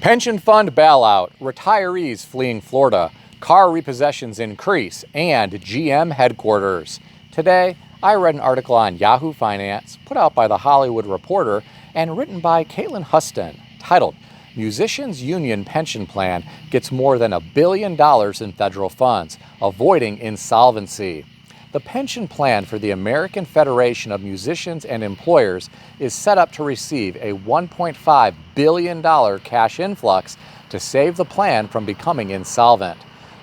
Pension fund bailout, retirees fleeing Florida, car repossessions increase, and GM headquarters. Today, I read an article on Yahoo Finance, put out by The Hollywood Reporter, and written by Caitlin Huston, titled, Musicians Union Pension Plan Gets More Than $1 Billion in Federal Funds, Avoiding Insolvency. The pension plan for the American Federation of Musicians and Employers is set up to receive a $1.5 billion cash influx to save the plan from becoming insolvent.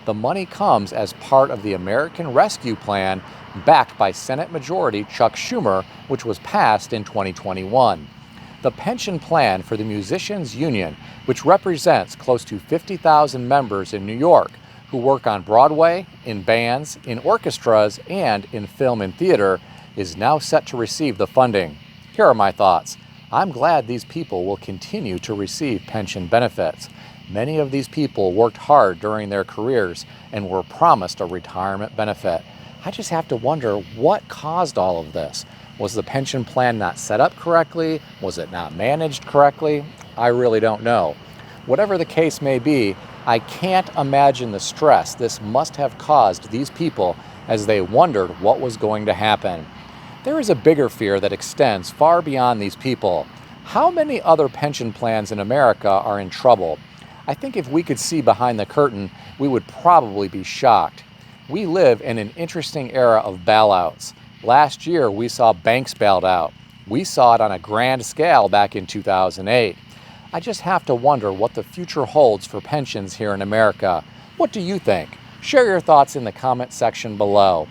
The money comes as part of the American Rescue Plan, backed by Senate Majority Chuck Schumer, which was passed in 2021. The pension plan for the Musicians Union, which represents close to 50,000 members in New York, who work on Broadway, in bands, in orchestras, and in film and theater, is now set to receive the funding. Here are my thoughts. I'm glad these people will continue to receive pension benefits. Many of these people worked hard during their careers and were promised a retirement benefit. I just have to wonder what caused all of this. Was the pension plan not set up correctly? Was it not managed correctly? I really don't know. Whatever the case may be, I can't imagine the stress this must have caused these people as they wondered what was going to happen. There is a bigger fear that extends far beyond these people. How many other pension plans in America are in trouble? I think if we could see behind the curtain, we would probably be shocked. We live in an interesting era of bailouts. Last year, we saw banks bailed out. We saw it on a grand scale back in 2008. I just have to wonder what the future holds for pensions here in America. What do you think? Share your thoughts in the comment section below.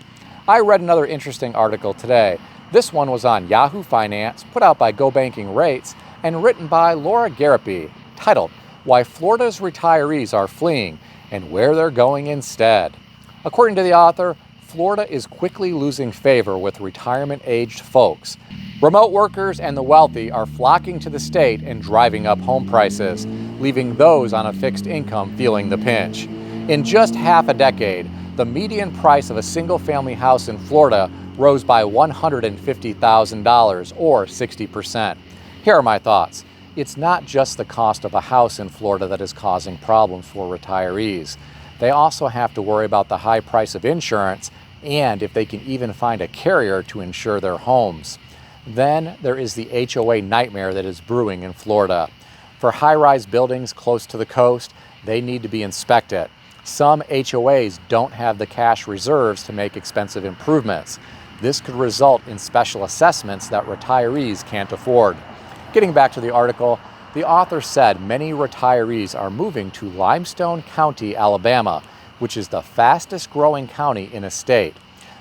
I read another interesting article today. This one was on Yahoo Finance, put out by Go Banking Rates, and written by Laura Garapi, titled, Why Florida's Retirees Are Fleeing and Where They're Going Instead. According to the author, Florida is quickly losing favor with retirement-aged folks. Remote workers and the wealthy are flocking to the state and driving up home prices, leaving those on a fixed income feeling the pinch. In just half a decade, the median price of a single-family house in Florida rose by $150,000, or 60%. Here are my thoughts. It's not just the cost of a house in Florida that is causing problems for retirees. They also have to worry about the high price of insurance and if they can even find a carrier to insure their homes. Then there is the HOA nightmare that is brewing in Florida. For high-rise buildings close to the coast, they need to be inspected. Some HOAs don't have the cash reserves to make expensive improvements. This could result in special assessments that retirees can't afford. Getting back to the article, the author said many retirees are moving to Limestone County, Alabama, which is the fastest growing county in a state.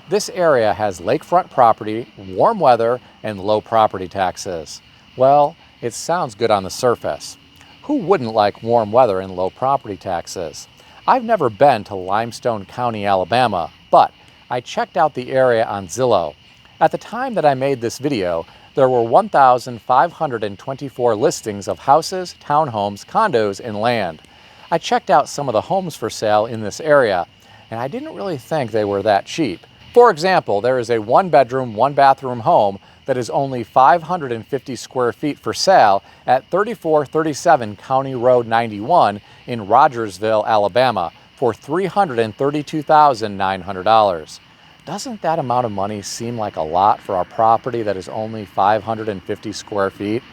This area has lakefront property, warm weather, and low property taxes. Well, it sounds good on the surface. Who wouldn't like warm weather and low property taxes? I've never been to Limestone County, Alabama, but I checked out the area on Zillow. At the time that I made this video, there were 1,524 listings of houses, townhomes, condos, and land. I checked out some of the homes for sale in this area, and I didn't really think they were that cheap. For example, there is a one-bedroom, one-bathroom home that is only 550 square feet for sale at 3437 County Road 91 in Rogersville, Alabama for $332,900. Doesn't that amount of money seem like a lot for a property that is only 550 square feet?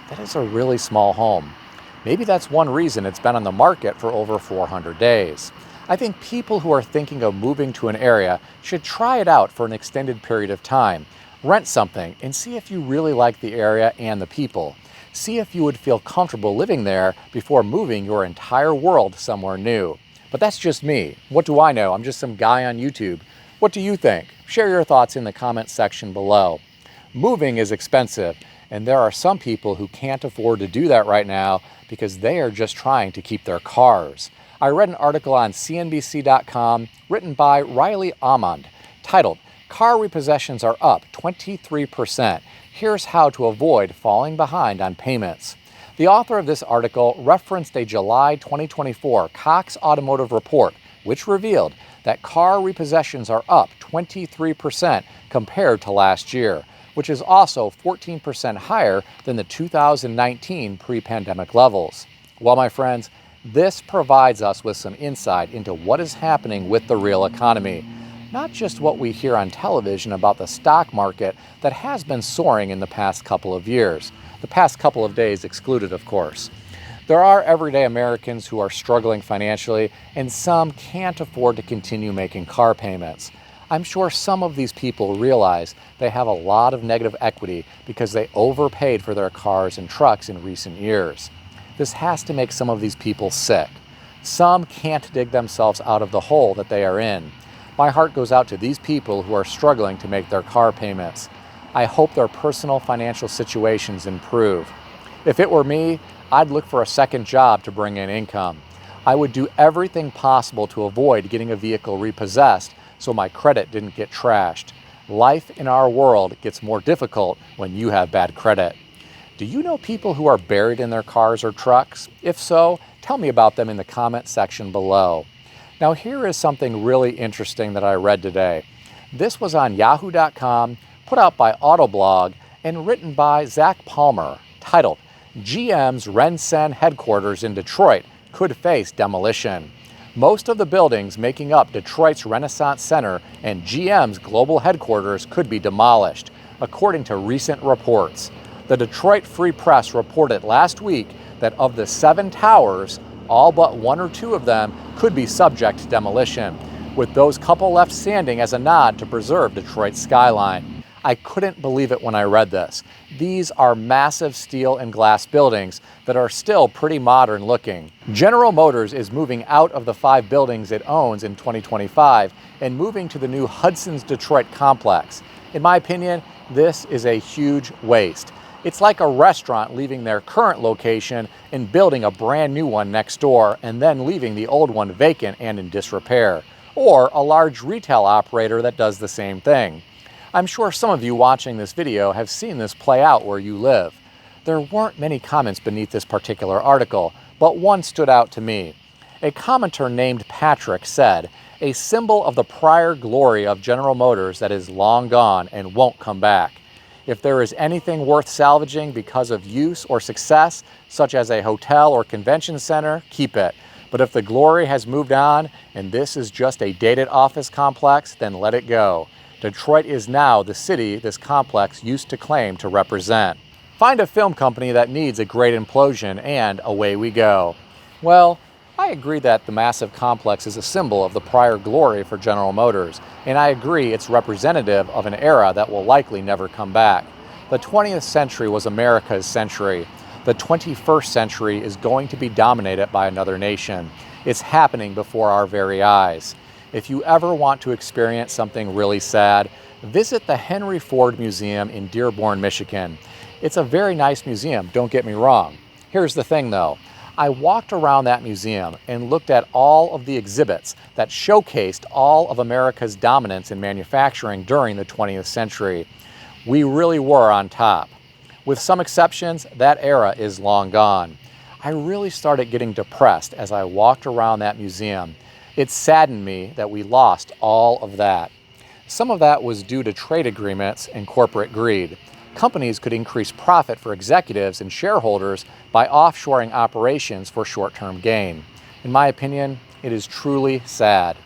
That is a really small home. Maybe that's one reason it's been on the market for over 400 days. I think people who are thinking of moving to an area should try it out for an extended period of time. Rent something and see if you really like the area and the people. See if you would feel comfortable living there before moving your entire world somewhere new. But that's just me. What do I know? I'm just some guy on YouTube. What do you think? Share your thoughts in the comment section below. Moving is expensive, and there are some people who can't afford to do that right now because they are just trying to keep their cars. I read an article on CNBC.com written by Riley Amond titled, Car Repossessions Are Up 23%. Here's how to avoid falling behind on payments. The author of this article referenced a July 2024 Cox Automotive report, which revealed that car repossessions are up 23% compared to last year, which is also 14% higher than the 2019 pre-pandemic levels. Well, my friends, this provides us with some insight into what is happening with the real economy. Not just what we hear on television about the stock market that has been soaring in the past couple of years, the past couple of days excluded, of course. There are everyday Americans who are struggling financially, and some can't afford to continue making car payments. I'm sure some of these people realize they have a lot of negative equity because they overpaid for their cars and trucks in recent years. This has to make some of these people sick. Some can't dig themselves out of the hole that they are in. My heart goes out to these people who are struggling to make their car payments. I hope their personal financial situations improve. If it were me, I'd look for a second job to bring in income. I would do everything possible to avoid getting a vehicle repossessed so my credit didn't get trashed. Life in our world gets more difficult when you have bad credit. Do you know people who are buried in their cars or trucks? If so, tell me about them in the comment section below. Now here is something really interesting that I read today. This was on yahoo.com, put out by Autoblog, and written by Zach Palmer, titled, GM's Rensen headquarters in Detroit could face demolition. Most of the buildings making up Detroit's Renaissance Center and GM's global headquarters could be demolished, according to recent reports. The Detroit Free Press reported last week that of the 7 towers, all but 1 or 2 of them could be subject to demolition, with those couple left standing as a nod to preserve Detroit's skyline. I couldn't believe it when I read this. These are massive steel and glass buildings that are still pretty modern looking. General Motors is moving out of the 5 buildings it owns in 2025 and moving to the new Hudson's Detroit complex. In my opinion, this is a huge waste. It's like a restaurant leaving their current location and building a brand new one next door and then leaving the old one vacant and in disrepair. Or a large retail operator that does the same thing. I'm sure some of you watching this video have seen this play out where you live. There weren't many comments beneath this particular article, but one stood out to me. A commenter named Patrick said, "A symbol of the prior glory of General Motors that is long gone and won't come back. If there is anything worth salvaging because of use or success, such as a hotel or convention center, keep it. But if the glory has moved on and this is just a dated office complex, then let it go. Detroit is now the city this complex used to claim to represent. Find a film company that needs a great implosion and away we go." Well, I agree that the massive complex is a symbol of the prior glory for General Motors, and I agree it's representative of an era that will likely never come back. The 20th century was America's century. The 21st century is going to be dominated by another nation. It's happening before our very eyes. If you ever want to experience something really sad, visit the Henry Ford Museum in Dearborn, Michigan. It's a very nice museum, don't get me wrong. Here's the thing though. I walked around that museum and looked at all of the exhibits that showcased all of America's dominance in manufacturing during the 20th century. We really were on top. With some exceptions, that era is long gone. I really started getting depressed as I walked around that museum. It saddened me that we lost all of that. Some of that was due to trade agreements and corporate greed. Companies could increase profit for executives and shareholders by offshoring operations for short-term gain. In my opinion, it is truly sad.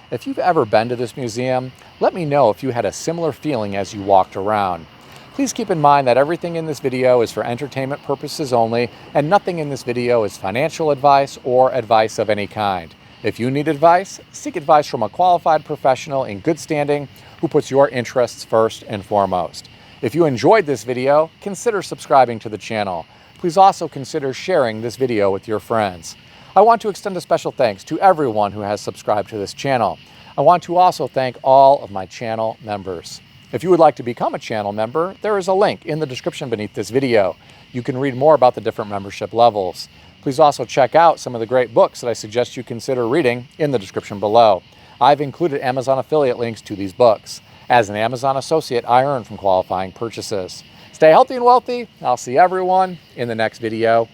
If you've ever been to this museum, let me know if you had a similar feeling as you walked around. Please keep in mind that everything in this video is for entertainment purposes only, and nothing in this video is financial advice or advice of any kind. If you need advice, seek advice from a qualified professional in good standing who puts your interests first and foremost. If you enjoyed this video, consider subscribing to the channel. Please also consider sharing this video with your friends. I want to extend a special thanks to everyone who has subscribed to this channel. I want to also thank all of my channel members. If you would like to become a channel member, there is a link in the description beneath this video. You can read more about the different membership levels. Please also check out some of the great books that I suggest you consider reading in the description below. I've included Amazon affiliate links to these books. As an Amazon associate, I earn from qualifying purchases. Stay healthy and wealthy. I'll see everyone in the next video.